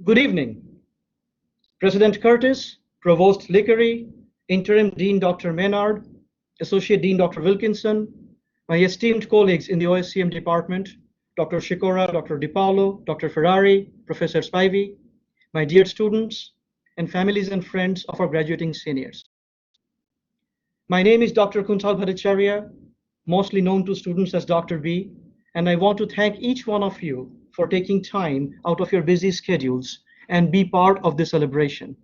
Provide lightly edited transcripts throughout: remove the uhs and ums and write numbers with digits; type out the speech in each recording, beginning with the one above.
Good evening, President Curtis, Provost Lickery, Interim Dean Dr. Maynard, Associate Dean Dr. Wilkinson, my esteemed colleagues in the OSCM department, Dr. Shikora, Dr. DiPaolo, Dr. Ferrari, Professor Spivey, my dear students, and families and friends of our graduating seniors. My name is Dr. Kuntal Bhattacharya, mostly known to students as Dr. B, and I want to thank each one of you for taking time out of your busy schedules and be part of this celebration.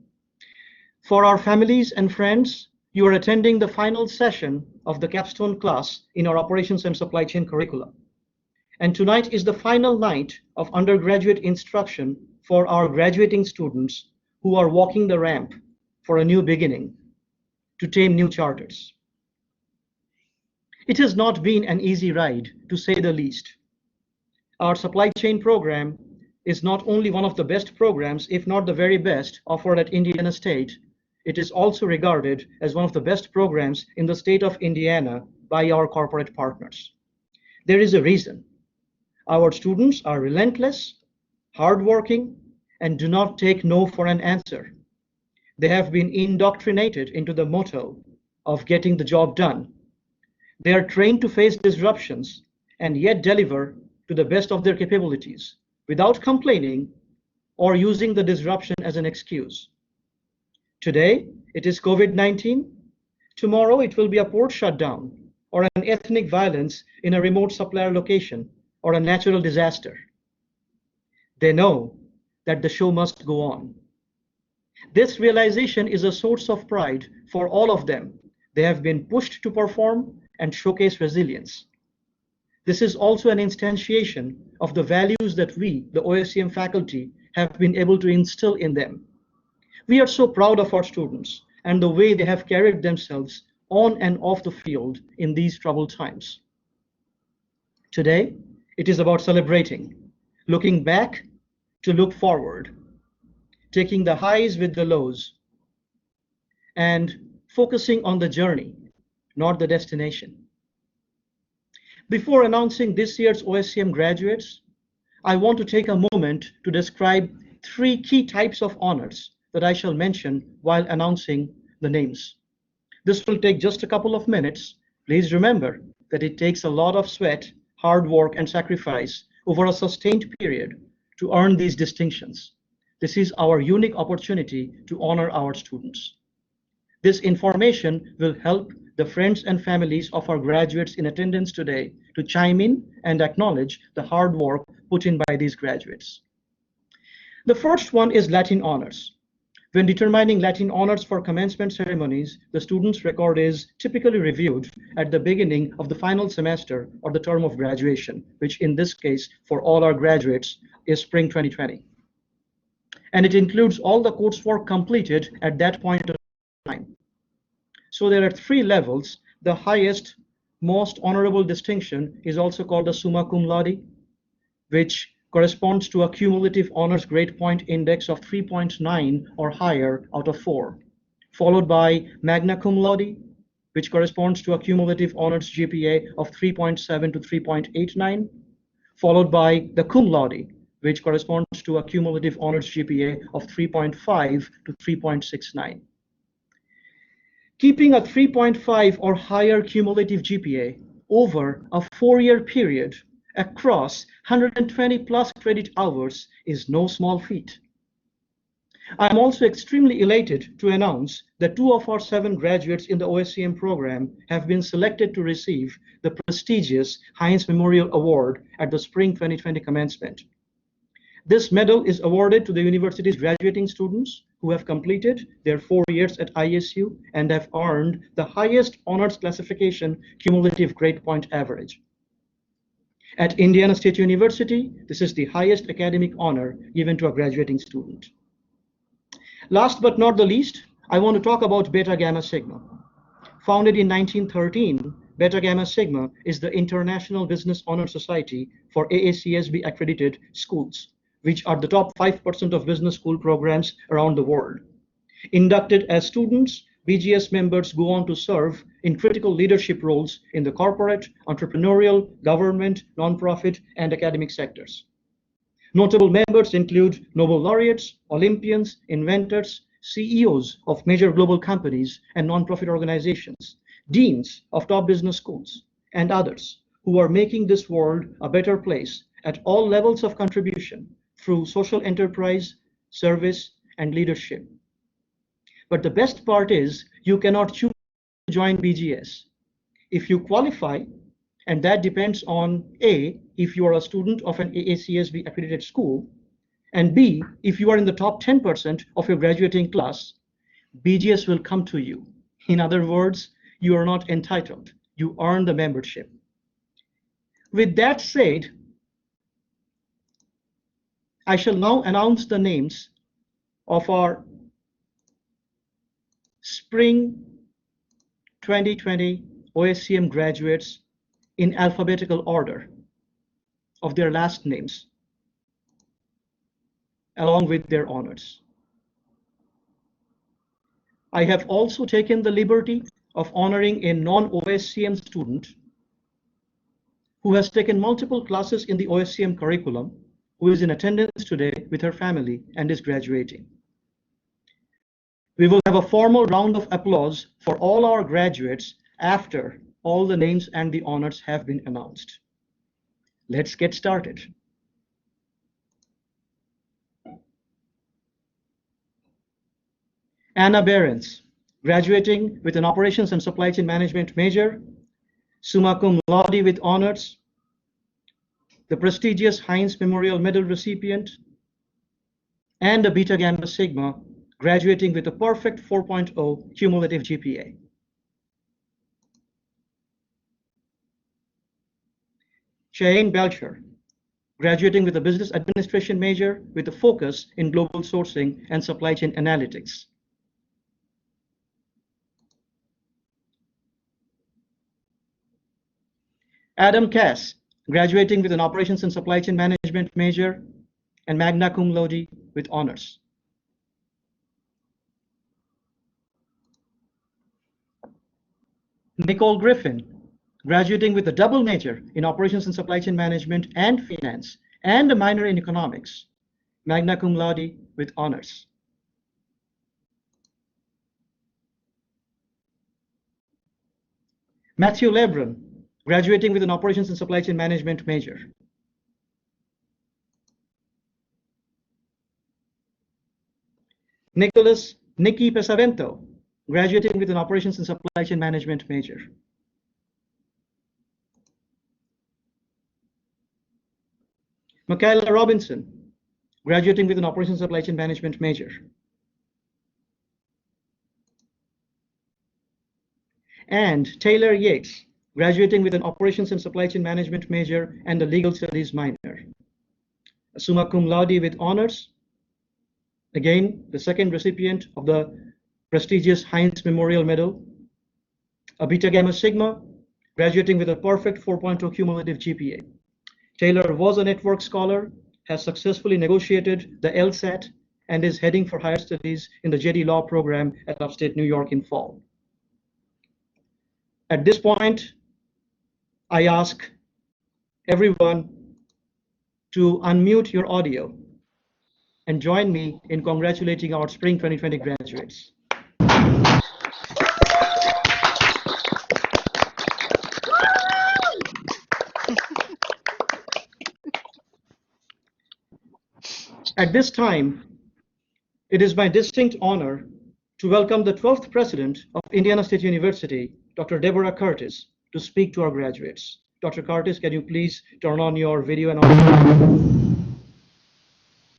For our families and friends, you are attending the final session of the capstone class in our Operations and Supply Chain curricula. And tonight is the final night of undergraduate instruction for our graduating students who are walking the ramp for a new beginning to tame new charters. It has not been an easy ride, to say the least. Our supply chain program is not only one of the best programs, if not the very best, offered at Indiana State. It is also regarded as one of the best programs in the state of Indiana by our corporate partners. There is a reason. Our students are relentless, hardworking, and do not take no for an answer. They have been indoctrinated into the motto of getting the job done. They are trained to face disruptions and yet deliver to the best of their capabilities without complaining or using the disruption as an excuse. Today, it is COVID-19. Tomorrow, it will be a port shutdown or an ethnic violence in a remote supplier location or a natural disaster. They know that the show must go on. This realization is a source of pride for all of them. They have been pushed to perform and showcase resilience. This is also an instantiation of the values that we, the OSCM faculty, have been able to instill in them. We are so proud of our students and the way they have carried themselves on and off the field in these troubled times. Today, it is about celebrating, looking back to look forward, taking the highs with the lows, and focusing on the journey, not the destination. Before announcing this year's OSCM graduates, I want to take a moment to describe three key types of honors that I shall mention while announcing the names. This will take just a couple of minutes. Please remember that it takes a lot of sweat, hard work, and sacrifice over a sustained period to earn these distinctions. This is our unique opportunity to honor our students. This information will help the friends and families of our graduates in attendance today to chime in and acknowledge the hard work put in by these graduates. The first one is Latin honors. When determining Latin honors for commencement ceremonies, the student's record is typically reviewed at the beginning of the final semester or the term of graduation, which in this case for all our graduates is Spring 2020. And it includes all the coursework completed at that point of time. So there are three levels. The highest, most honorable distinction is also called the Summa Cum Laude, which corresponds to a cumulative honors grade point index of 3.9 or higher out of 4, followed by Magna Cum Laude, which corresponds to a cumulative honors GPA of 3.7 to 3.89, followed by the Cum Laude, which corresponds to a cumulative honors GPA of 3.5 to 3.69. Keeping a 3.5 or higher cumulative GPA over a 4-year period across 120 plus credit hours is no small feat. I'm also extremely elated to announce that 2 of our 7 graduates in the OSCM program have been selected to receive the prestigious Heinz Memorial Award at the Spring 2020 commencement. This medal is awarded to the university's graduating students who have completed their 4 years at ISU and have earned the highest honors classification cumulative grade point average. At Indiana State University, this is the highest academic honor given to a graduating student. Last but not the least, I want to talk about Beta Gamma Sigma. Founded in 1913, Beta Gamma Sigma is the International Business Honor Society for AACSB accredited schools, which are the top 5% of business school programs around the world. Inducted as students, BGS members go on to serve in critical leadership roles in the corporate, entrepreneurial, government, nonprofit, and academic sectors. Notable members include Nobel laureates, Olympians, inventors, CEOs of major global companies and nonprofit organizations, deans of top business schools, and others who are making this world a better place at all levels of contribution through social enterprise, service, and leadership. But the best part is you cannot choose to join BGS. If you qualify, and that depends on A, if you are a student of an AACSB accredited school, and B, if you are in the top 10% of your graduating class, BGS will come to you. In other words, you are not entitled. You earn the membership. With that said, I shall now announce the names of our Spring 2020 OSCM graduates in alphabetical order of their last names, along with their honors. I have also taken the liberty of honoring a non-OSCM student who has taken multiple classes in the OSCM curriculum, who is in attendance today with her family and is graduating. We will have a formal round of applause for all our graduates after all the names and the honors have been announced. Let's get started. Anna Behrens, graduating with an Operations and Supply Chain Management major, summa cum laude with honors, the prestigious Heinz Memorial Medal recipient, and a Beta Gamma Sigma, graduating with a perfect 4.0 cumulative GPA. Cheyenne Belcher, graduating with a Business Administration major with a focus in global sourcing and supply chain analytics. Adam Cass, graduating with an Operations and Supply Chain Management major and magna cum laude with honors. Nicole Griffin, graduating with a double major in Operations and Supply Chain Management and Finance, and a minor in Economics, magna cum laude with honors. Matthew Lebron, graduating with an Operations and Supply Chain Management major. Nikki Pesavento, graduating with an Operations and Supply Chain Management major. Michaela Robinson, graduating with an Operations and Supply Chain Management major. And Taylor Yates, graduating with an Operations and Supply Chain Management major and a Legal Studies minor. A summa cum laude with honors. Again, the second recipient of the prestigious Heinz Memorial Medal. A Beta Gamma Sigma, graduating with a perfect 4.0 cumulative GPA. Taylor was a network scholar, has successfully negotiated the LSAT, and is heading for higher studies in the JD Law program at upstate New York in fall. At this point, I ask everyone to unmute your audio and join me in congratulating our Spring 2020 graduates. At this time, it is my distinct honor to welcome the 12th President of Indiana State University, Dr. Deborah Curtis, to speak to our graduates. Dr. Curtis, can you please turn on your video and audio?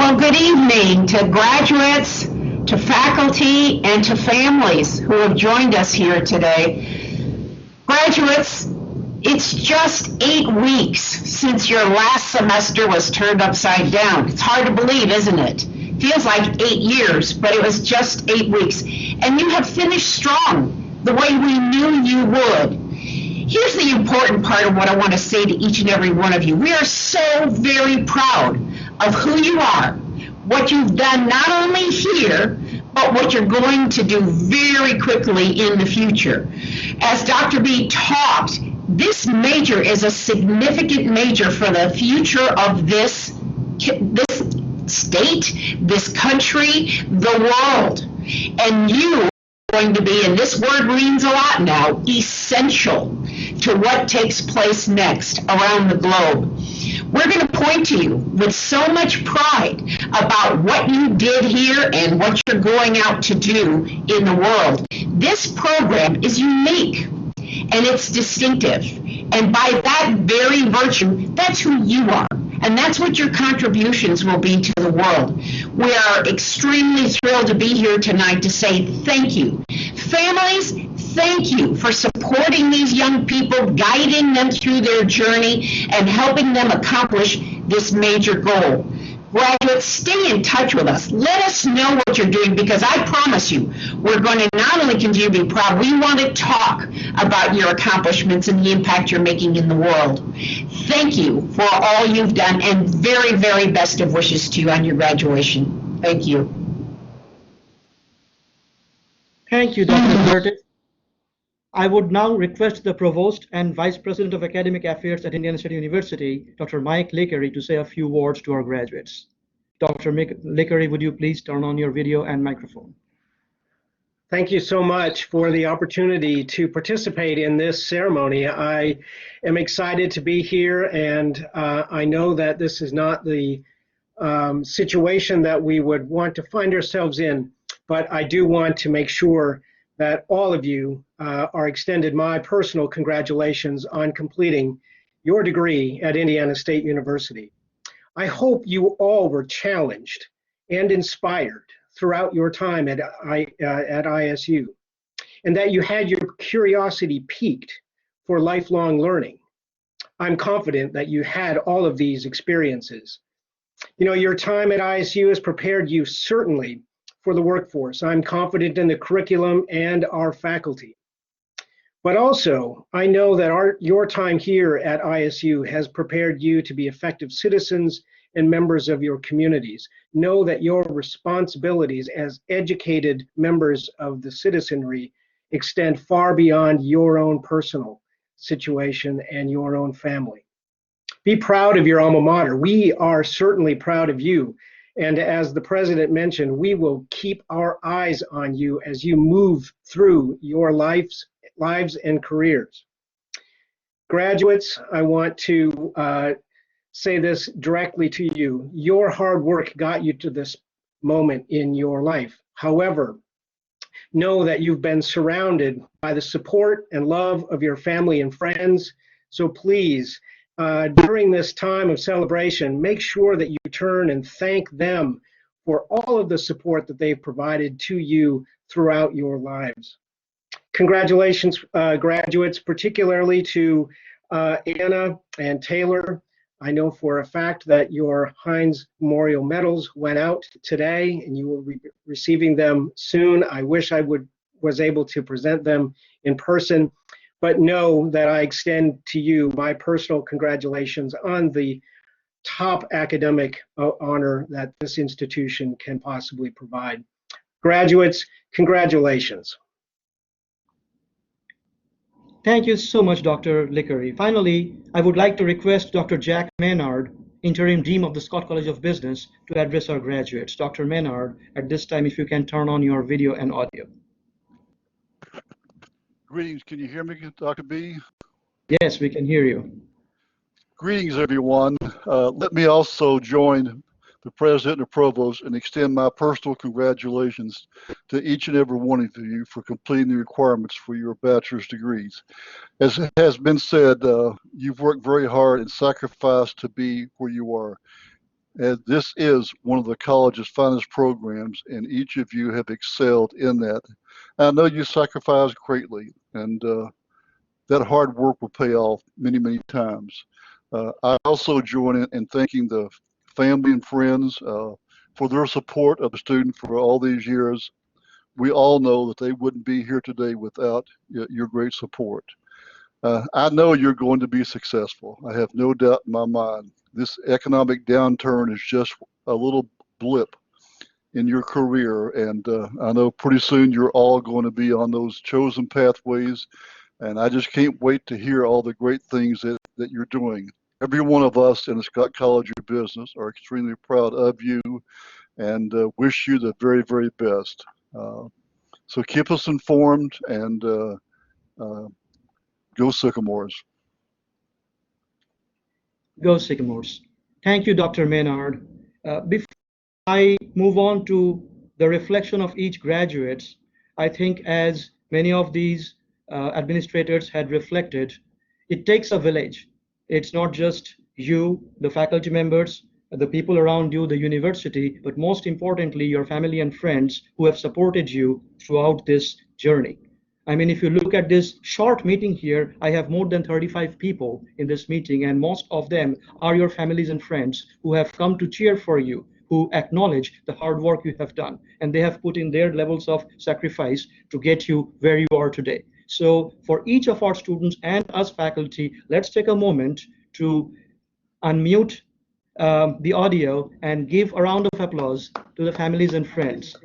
Well, good evening to graduates, to faculty, and to families who have joined us here today. Graduates, it's just 8 weeks since your last semester was turned upside down. It's hard to believe, isn't it? Feels like 8 years, but it was just 8 weeks. And you have finished strong, the way we knew you would. Here's the important part of what I want to say to each and every one of you. We are so very proud of who you are, what you've done not only here, but what you're going to do very quickly in the future. As Dr. B talked, this major is a significant major for the future of this this state, this country, the world. And you are going to be, and this word means a lot now, essential to what takes place next around the globe. We're going to point to you with so much pride about what you did here and what you're going out to do in the world. This program is unique and it's distinctive. And by that very virtue, that's who you are. And that's what your contributions will be to the world. We are extremely thrilled to be here tonight to say thank you. Families, thank you for supporting these young people, guiding them through their journey, and helping them accomplish this major goal. Graduates, stay in touch with us. Let us know what you're doing, because I promise you, we're going to not only continue to be proud, we want to talk about your accomplishments and the impact you're making in the world. Thank you for all you've done, and very, very best of wishes to you on your graduation. Thank you. Thank you, Dr. Curtis. I would now request the Provost and Vice President of Academic Affairs at Indiana State University, Dr. Mike Lickery, to say a few words to our graduates. Dr. Lickery, would you please turn on your video and microphone? Thank you so much for the opportunity to participate in this ceremony. I am excited to be here, and I know that this is not the situation that we would want to find ourselves in, but I do want to make sure that all of you are extended my personal congratulations on completing your degree at Indiana State University. I hope you all were challenged and inspired throughout your time at ISU, and that you had your curiosity piqued for lifelong learning. I'm confident that you had all of these experiences. You know, your time at ISU has prepared you certainly for the workforce. I'm confident in the curriculum and our faculty. But also, I know that your time here at ISU has prepared you to be effective citizens and members of your communities. Know that your responsibilities as educated members of the citizenry extend far beyond your own personal situation and your own family. Be proud of your alma mater. We are certainly proud of you. And as the president mentioned, we will keep our eyes on you as you move through your lives and careers. Graduates, I want to say this directly to you. Your hard work got you to this moment in your life. However, know that you've been surrounded by the support and love of your family and friends. So please, during this time of celebration, make sure that you turn and thank them for all of the support that they've provided to you throughout your lives. Congratulations, graduates, particularly to Anna and Taylor. I know for a fact that your Heinz Memorial Medals went out today, and you will be receiving them soon. I wish I was able to present them in person, but know that I extend to you my personal congratulations on the top academic honor that this institution can possibly provide. Graduates, congratulations. Thank you so much, Dr. Lickery. Finally, I would like to request Dr. Jack Maynard, Interim Dean of the Scott College of Business, to address our graduates. Dr. Maynard, at this time, if you can turn on your video and audio. Greetings, can you hear me, Dr. B? Yes, we can hear you. Greetings, everyone. Let me also join the President and the Provost and extend my personal congratulations to each and every one of you for completing the requirements for your bachelor's degrees. As has been said, you've worked very hard and sacrificed to be where you are. As this is one of the college's finest programs, and each of you have excelled in that. I know you sacrificed greatly, and that hard work will pay off many, many times. I also join in thanking the family and friends for their support of the student for all these years. We all know that they wouldn't be here today without your great support. I know you're going to be successful. I have no doubt in my mind. This economic downturn is just a little blip in your career, and I know pretty soon you're all going to be on those chosen pathways, and I just can't wait to hear all the great things that you're doing. every one of us in the Scott College of Business are extremely proud of you and wish you the very, very best. So keep us informed and go Sycamores. Go Sycamores. Thank you, Dr. Maynard. Before I move on to the reflection of each graduate, I think as many of these administrators had reflected, it takes a village. It's not just you, the faculty members, the people around you, the university, but most importantly, your family and friends who have supported you throughout this journey. I mean, if you look at this short meeting here, I have more than 35 people in this meeting, and most of them are your families and friends who have come to cheer for you, who acknowledge the hard work you have done, and they have put in their levels of sacrifice to get you where you are today. So for each of our students and us faculty, let's take a moment to unmute the audio and give a round of applause to the families and friends.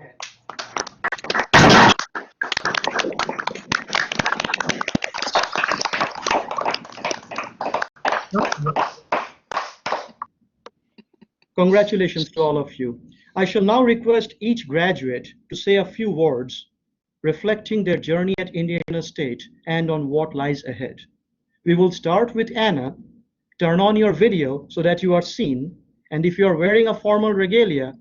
Congratulations to all of you. I shall now request each graduate to say a few words reflecting their journey at Indiana State and on what lies ahead. We will start with Anna. Turn on your video so that you are seen, and if you are wearing a formal regalia,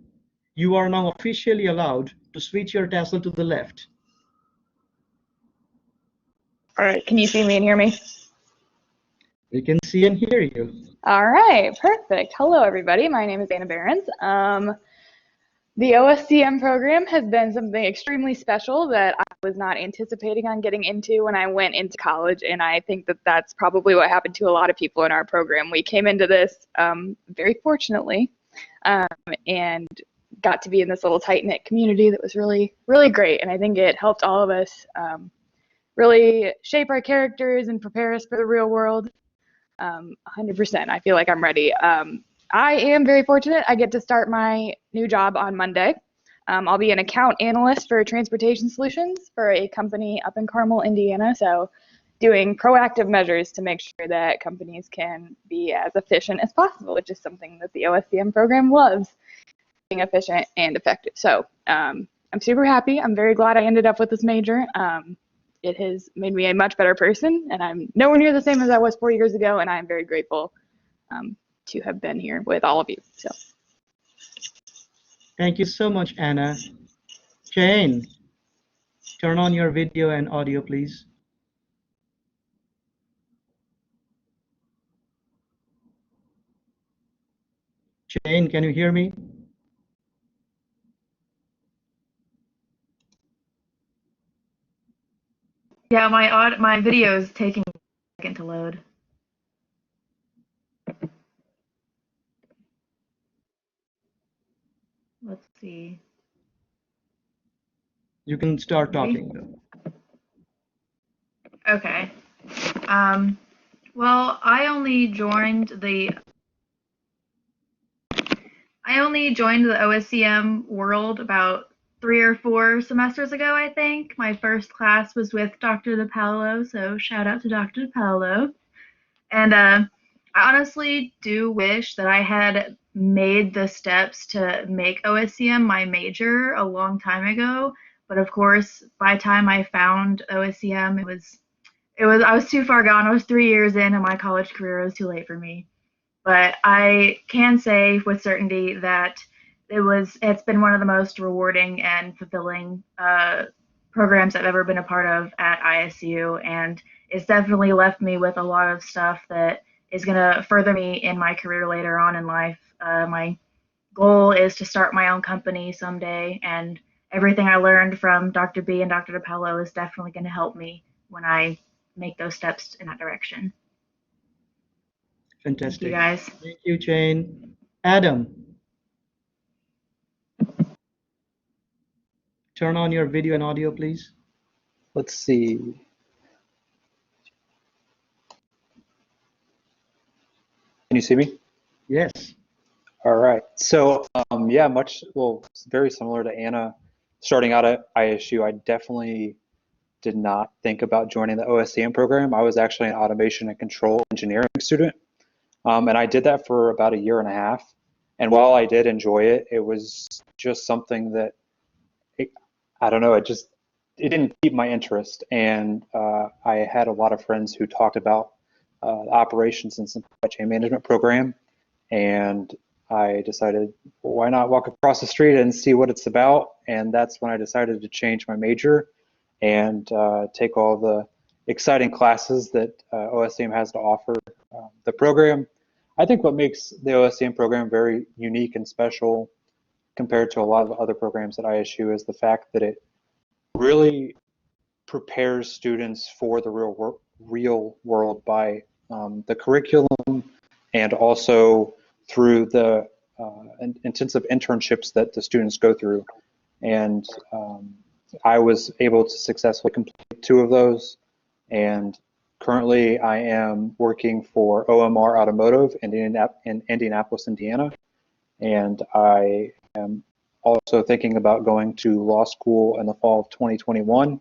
you are now officially allowed to switch your tassel to the left. All right, can you see me and hear me? We can see and hear you. All right, perfect. Hello, everybody. My name is Anna Behrens. The OSCM program has been something extremely special that I was not anticipating on getting into when I went into college, and I think that that's probably what happened to a lot of people in our program. We came into this very fortunately and got to be in this little tight-knit community that was really, really great, and I think it helped all of us really shape our characters and prepare us for the real world. 100%. I feel like I'm ready. I am very fortunate. I get to start my new job on Monday. I'll be an account analyst for transportation solutions for a company up in Carmel, Indiana. So doing proactive measures to make sure that companies can be as efficient as possible, which is something that the OSCM program loves, being efficient and effective. So I'm super happy. I'm very glad I ended up with this major. It has made me a much better person, and I'm nowhere near the same as I was 4 years ago, and I'm very grateful to have been here with all of you. So, Thank you so much, Anna. Jane, turn on your video and audio, please. Jane, can you hear me? Yeah, my video is taking a second to load. Let's see. You can start talking. Okay. Well, I only joined the OSCM world about 3 or 4 semesters ago, I think. My first class was with Dr. DePaolo, so shout out to Dr. DePaolo. And I honestly do wish that I had made the steps to make OSCM my major a long time ago. But of course, by the time I found OSCM, I was too far gone. I was 3 years in, and my college career was too late for me. But I can say with certainty that it's been one of the most rewarding and fulfilling programs I've ever been a part of at ISU, and it's definitely left me with a lot of stuff that is going to further me in my career later on in life. My goal is to start my own company someday, and everything I learned from Dr. B and Dr. DePaolo is definitely going to help me when I make those steps in that direction. Fantastic. Thank you, guys. Thank you, Jane. Adam, turn on your video and audio, please. Let's see. Can you see me? Yes. All right. So yeah, very similar to Anna. Starting out at ISU, I definitely did not think about joining the OSCM program. I was actually an automation and control engineering student. And I did that for about a year and a half. And while I did enjoy it, it was just something that, I don't know, it didn't keep my interest. And I had a lot of friends who talked about the operations and supply chain management program. And I decided, well, why not walk across the street and see what it's about? And that's when I decided to change my major and take all the exciting classes that OSCM has to offer. The program, I think what makes the OSCM program very unique and special compared to a lot of other programs at ISU is the fact that it really prepares students for the real world by the curriculum and also through the intensive internships that the students go through. And I was able to successfully complete 2 of those. And currently I am working for OMR Automotive in Indianapolis, Indiana. And I am also thinking about going to law school in the fall of 2021.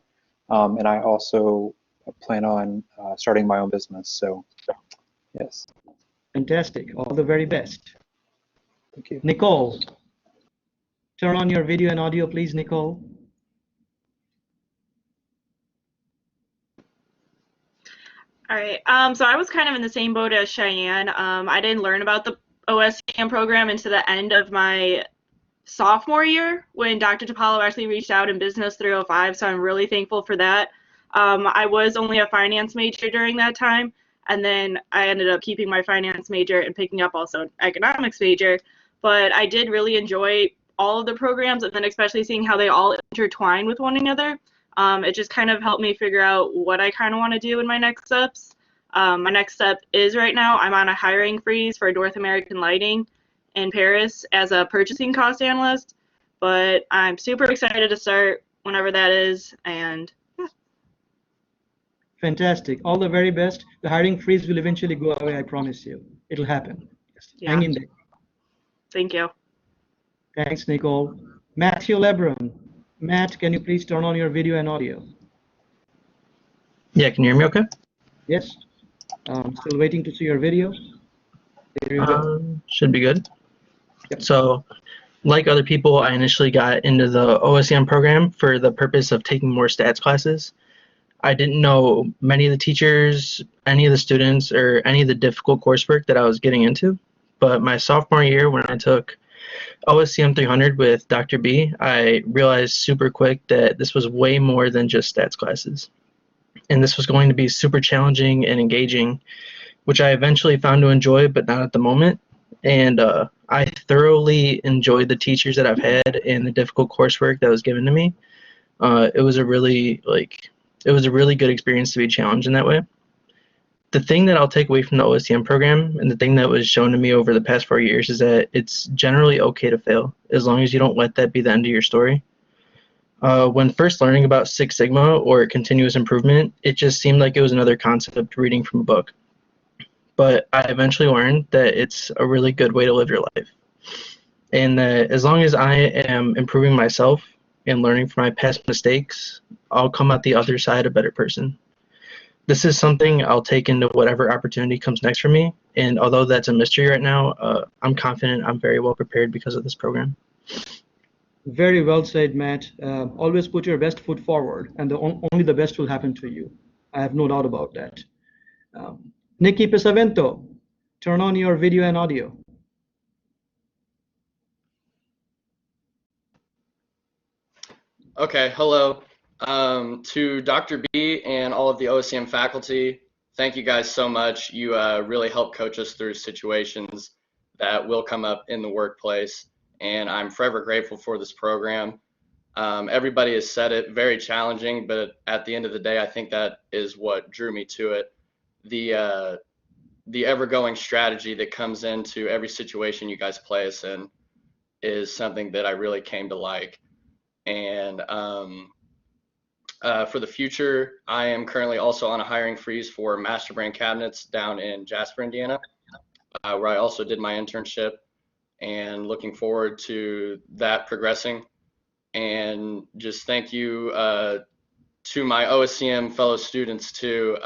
And I also plan on starting my own business. So, yes. Fantastic. All the very best. Thank you. Nicole, turn on your video and audio, please, Nicole. All right. So I was kind of in the same boat as Cheyenne. I didn't learn about the OSCM program until the end of my sophomore year when Dr. DiPaolo actually reached out in Business 305, so I'm really thankful for that. I was only a finance major during that time, and then I ended up keeping my finance major and picking up also an economics major. But I did really enjoy all of the programs, and then especially seeing how they all intertwine with one another. It just kind of helped me figure out what I kind of want to do in my next steps. My next step is right now I'm on a hiring freeze for North American Lighting in Paris as a purchasing cost analyst, but I'm super excited to start whenever that is, and yeah. Fantastic. All the very best. The hiring freeze will eventually go away, I promise you. It'll happen. Yeah. Hang in there. Thank you. Thanks, Nicole. Matthew Lebron. Matt, can you please turn on your video and audio? Yeah, can you hear me okay? Yes. Still waiting to see your video. There you go. Should be good. Yep. So, like other people, I initially got into the OSCM program for the purpose of taking more stats classes. I didn't know many of the teachers, any of the students, or any of the difficult coursework that I was getting into. But my sophomore year, when I took OSCM 300 with Dr. B, I realized super quick that this was way more than just stats classes. And this was going to be super challenging and engaging, which I eventually found to enjoy, but not at the moment. And I thoroughly enjoyed the teachers that I've had and the difficult coursework that was given to me. It was a really good experience to be challenged in that way. The thing that I'll take away from the OSCM program and the thing that was shown to me over the past 4 years is that it's generally okay to fail as long as you don't let that be the end of your story. When first learning about Six Sigma or continuous improvement, it just seemed like it was another concept reading from a book. But I eventually learned that it's a really good way to live your life. And that as long as I am improving myself and learning from my past mistakes, I'll come out the other side a better person. This is something I'll take into whatever opportunity comes next for me. And although that's a mystery right now, I'm confident I'm very well prepared because of this program. Very well said, Matt. Always put your best foot forward, and only the best will happen to you. I have no doubt about that. Nikki Pesavento, turn on your video and audio. Okay, hello. To Dr. B and all of the OSCM faculty, thank you guys so much. You really help coach us through situations that will come up in the workplace, and I'm forever grateful for this program. Everybody has said it, very challenging, but at the end of the day, I think that is what drew me to it. The ever-going strategy that comes into every situation you guys play us in is something that I really came to like. And for the future, I am currently also on a hiring freeze for master brand cabinets down in Jasper, Indiana, where I also did my internship, and looking forward to that progressing. And just thank you to my OSCM fellow students too.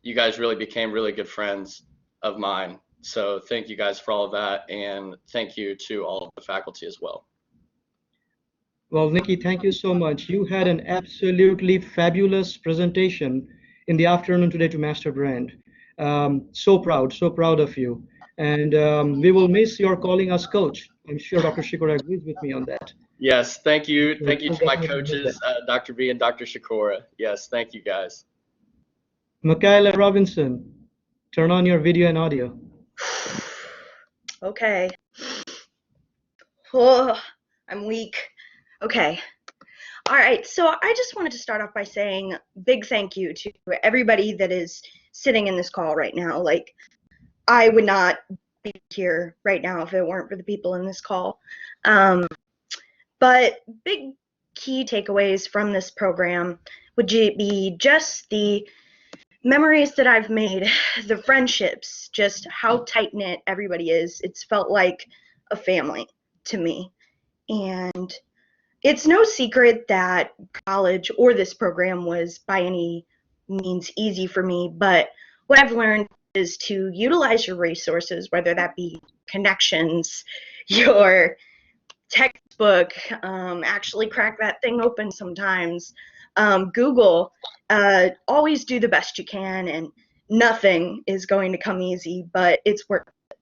You guys really became really good friends of mine So thank you guys for all of that, and thank you to all of the faculty as well. Well, Nikki, thank you so much. You had an absolutely fabulous presentation in the afternoon today to Master Brand. So proud of you. And we will miss your calling us coach. I'm sure Dr. Shikora agrees with me on that. Yes, thank you. So Thank you we'll to my definitely miss coaches, that. Dr. B and Dr. Shikora. Yes, thank you guys. Michaela Robinson, turn on your video and audio. Okay. Oh, I'm weak. Okay. All right. So I just wanted to start off by saying big thank you to everybody that is sitting in this call right now. Like, I would not be here right now if it weren't for the people in this call. But big key takeaways from this program would be just the memories that I've made, the friendships, just how tight-knit everybody is. It's felt like a family to me. And it's no secret that college or this program was by any means easy for me, but what I've learned is to utilize your resources, whether that be connections, your textbook, actually crack that thing open sometimes, Google, always do the best you can, and nothing is going to come easy, but it's worth it.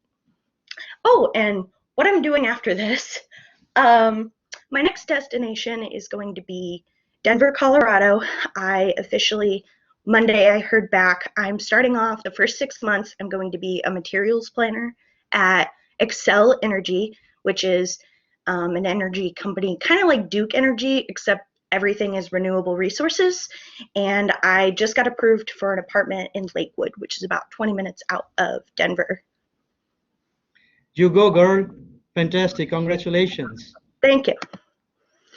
Oh, and what I'm doing after this, my next destination is going to be Denver, Colorado. Monday I heard back, I'm starting off the first 6 months, I'm going to be a materials planner at Excel Energy, which is an energy company, kind of like Duke Energy, except everything is renewable resources. And I just got approved for an apartment in Lakewood, which is about 20 minutes out of Denver. You go, girl. Fantastic. Congratulations. Thank you.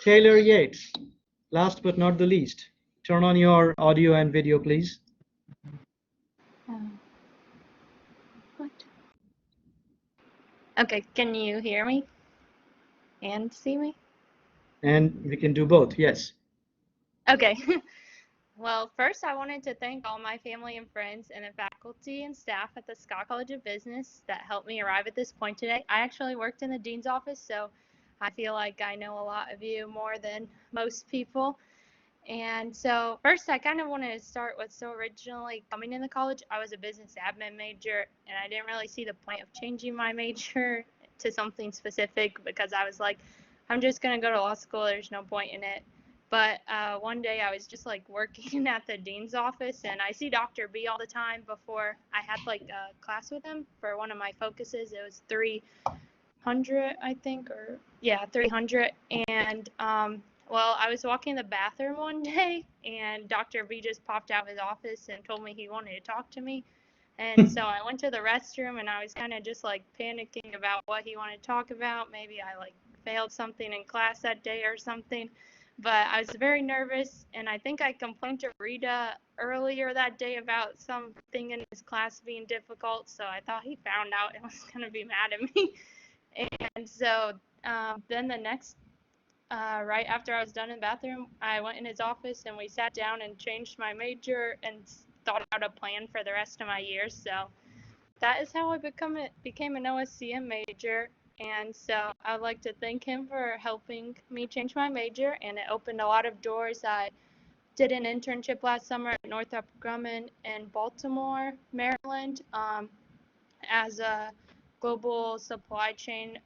Taylor Yates, last but not the least, turn on your audio and video, please. What? Okay, can you hear me and see me? And we can do both, yes. Okay. Well, first I wanted to thank all my family and friends and the faculty and staff at the Scott College of Business that helped me arrive at this point today. I actually worked in the dean's office, so I feel like I know a lot of you more than most people. And so first I kind of wanted to start with, so originally coming into college, I was a business admin major, and I didn't really see the point of changing my major to something specific because I was like, I'm just going to go to law school. There's no point in it. But one day I was just like working at the dean's office, and I see Dr. B all the time. Before I had like a class with him for one of my focuses. It was 300, I think, or yeah, 300. And well, I was walking in the bathroom one day, and Dr. B just popped out of his office and told me he wanted to talk to me. And so I went to the restroom, and I was kind of just like panicking about what he wanted to talk about. Maybe I like failed something in class that day or something. But I was very nervous, and I think I complained to Rita earlier that day about something in his class being difficult, so I thought he found out and was going to be mad at me. And so then the next, right after I was done in the bathroom, I went in his office, and we sat down and changed my major and thought out a plan for the rest of my year. So that is how I became an OSCM major. And so I'd like to thank him for helping me change my major, and it opened a lot of doors. I did an internship last summer at Northrop Grumman in Baltimore, Maryland, as a global supply chain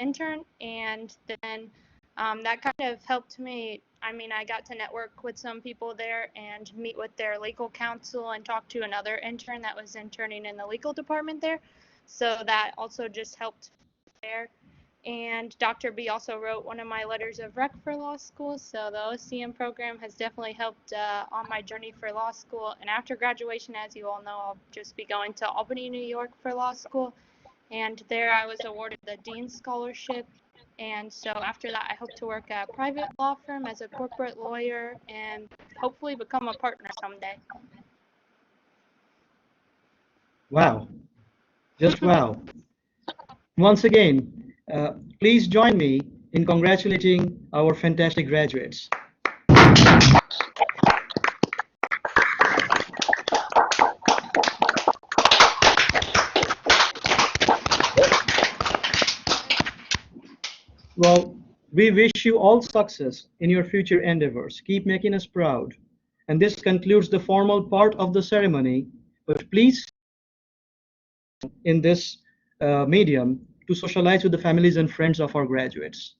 intern, and then that kind of helped me. I mean, I got to network with some people there and meet with their legal counsel and talk to another intern that was interning in the legal department there. So that also just helped there. And Dr. B also wrote one of my letters of rec for law school, so the OSCM program has definitely helped on my journey for law school. And after graduation, as you all know, I'll just be going to Albany, New York for law school, and there I was awarded the Dean's Scholarship. And so after that, I hope to work at a private law firm as a corporate lawyer and hopefully become a partner someday. Wow, just wow. Once again, please join me in congratulating our fantastic graduates. Well, we wish you all success in your future endeavors. Keep making us proud. And this concludes the formal part of the ceremony, but please in this medium to socialize with the families and friends of our graduates.